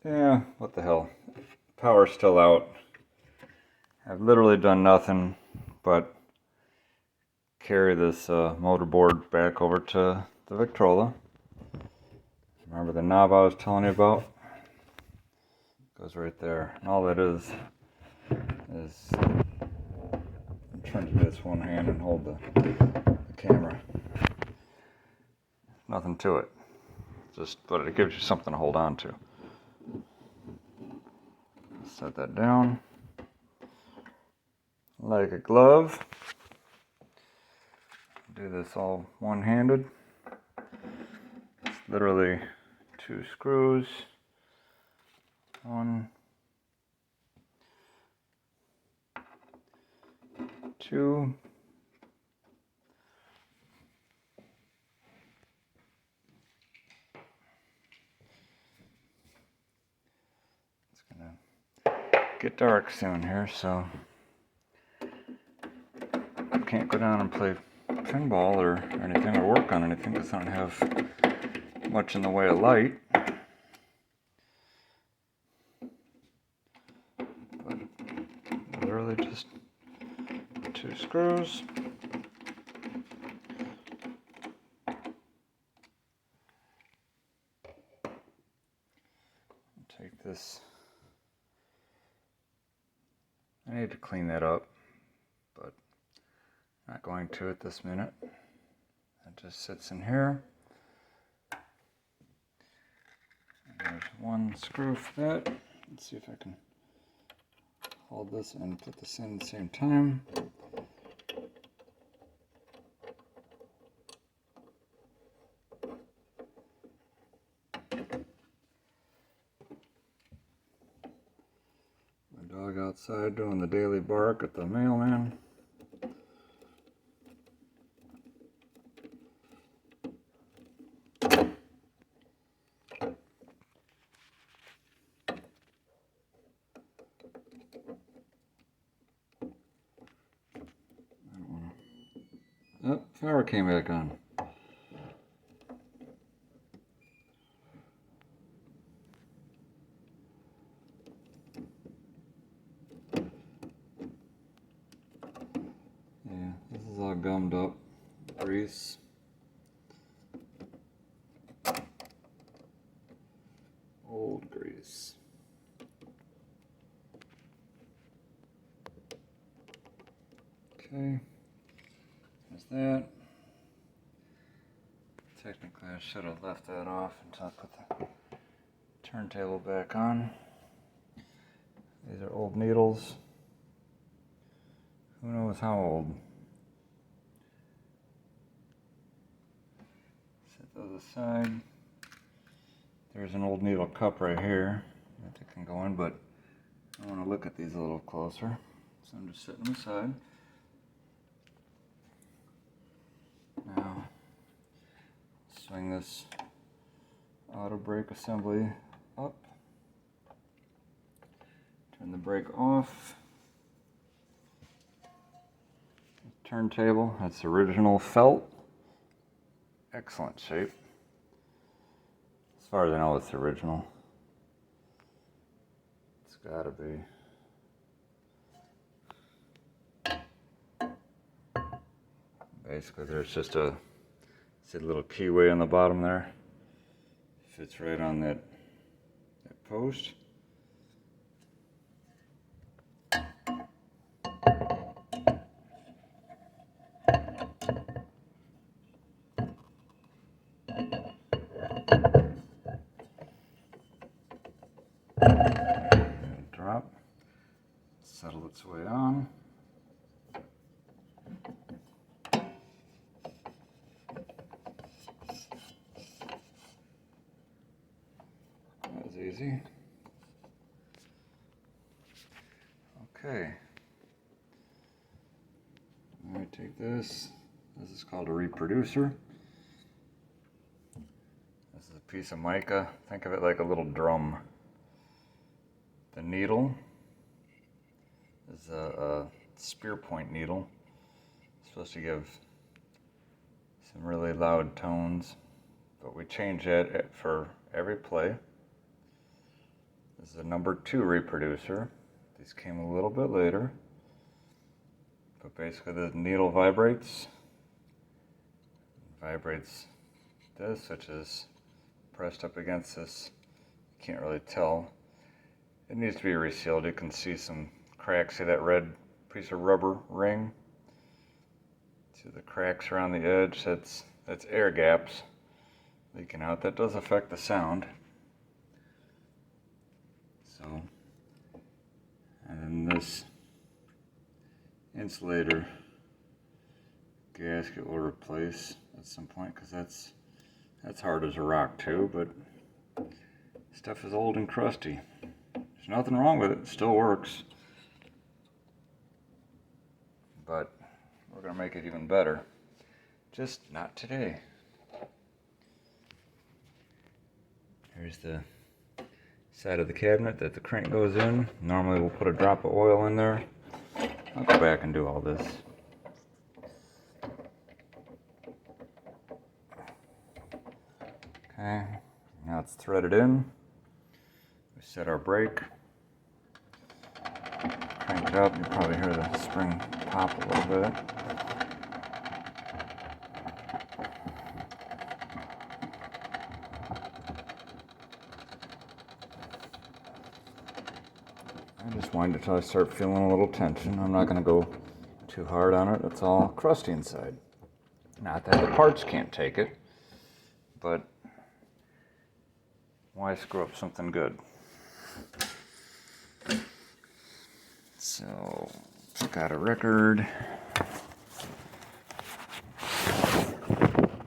Yeah, what the hell. Power's still out. I've literally done nothing but carry this motorboard back over to the Victrola. Remember the knob I was telling you about? Goes right there. And all that is I'm trying to do this one hand and hold the camera. Nothing to it. But it gives you something to hold on to. Set that down like a glove. Do this all one-handed. It's literally 2 screws. 1, 2. It's gonna get dark soon here, so I can't go down and play pinball or anything or work on anything because I don't have much in the way of light. But literally just 2 screws. Take this. I need to clean that up, but not going to at this minute. It just sits in here. And there's 1 screw for that. Let's see if I can hold this and put this in at the same time. My dog outside doing the daily bark at the mailman. Oh, power came back on. Yeah, this is all gummed up. Grease. Old grease. Okay. There's that. Technically, I should have left that off until I put the turntable back on. These are old needles. Who knows how old? Set those aside. There's an old needle cup right here that they can go in, but I want to look at these a little closer. So I'm just setting them aside. Now, swing this auto brake assembly up. Turn the brake off. Turntable, that's original felt. Excellent shape. As far as I know, it's original. It's gotta be. Basically, there's just a little keyway on the bottom there. Fits right on that post. Drop. Settle its way on. That was easy. Okay. Let me take this. This is called a reproducer. This is a piece of mica. Think of it like a little drum. The needle is a spear point needle. It's supposed to give some really loud tones, but we change that for every play. This is a number 2 reproducer. These came a little bit later. But basically the needle vibrates this, which is pressed up against this. You can't really tell. It needs to be resealed. You can see some cracks. See that red piece of rubber ring? See the cracks around the edge? That's air gaps leaking out. That does affect the sound. So, and then this insulator gasket will replace at some point, because that's hard as a rock too, but stuff is old and crusty. There's nothing wrong with it. It still works. But we're going to make it even better. Just not today. Here's the side of the cabinet that the crank goes in. Normally we'll put a drop of oil in there. I'll go back and do all this. Okay, now it's threaded in. We set our brake. Crank it up. You probably hear the spring pop a little bit. I just wind it until I start feeling a little tension. I'm not going to go too hard on it. It's all crusty inside. Not that the parts can't take it, but why screw up something good? So, got a record.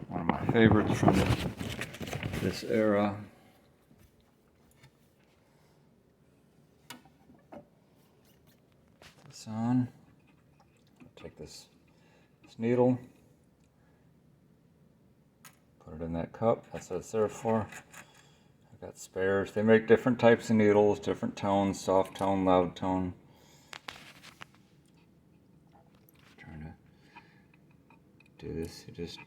One of my favorites from this era. This on. Take this needle, put it in that cup. That's what it's there for. I've got spares. They make different types of needles, different tones, soft tone, loud tone. Trying to do this. You just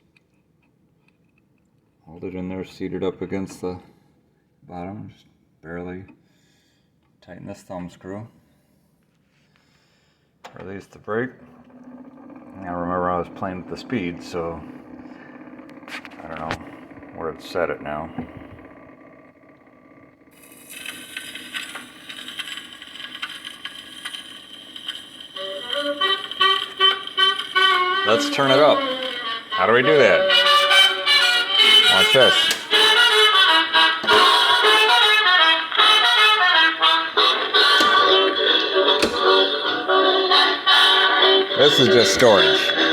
hold it in there, seated up against the bottom. Just barely tighten this thumb screw. Release the brake. Now remember, I was playing with the speed, so I don't know where it's set it now. Let's turn it up. How do we do that? Watch this. This is just storage.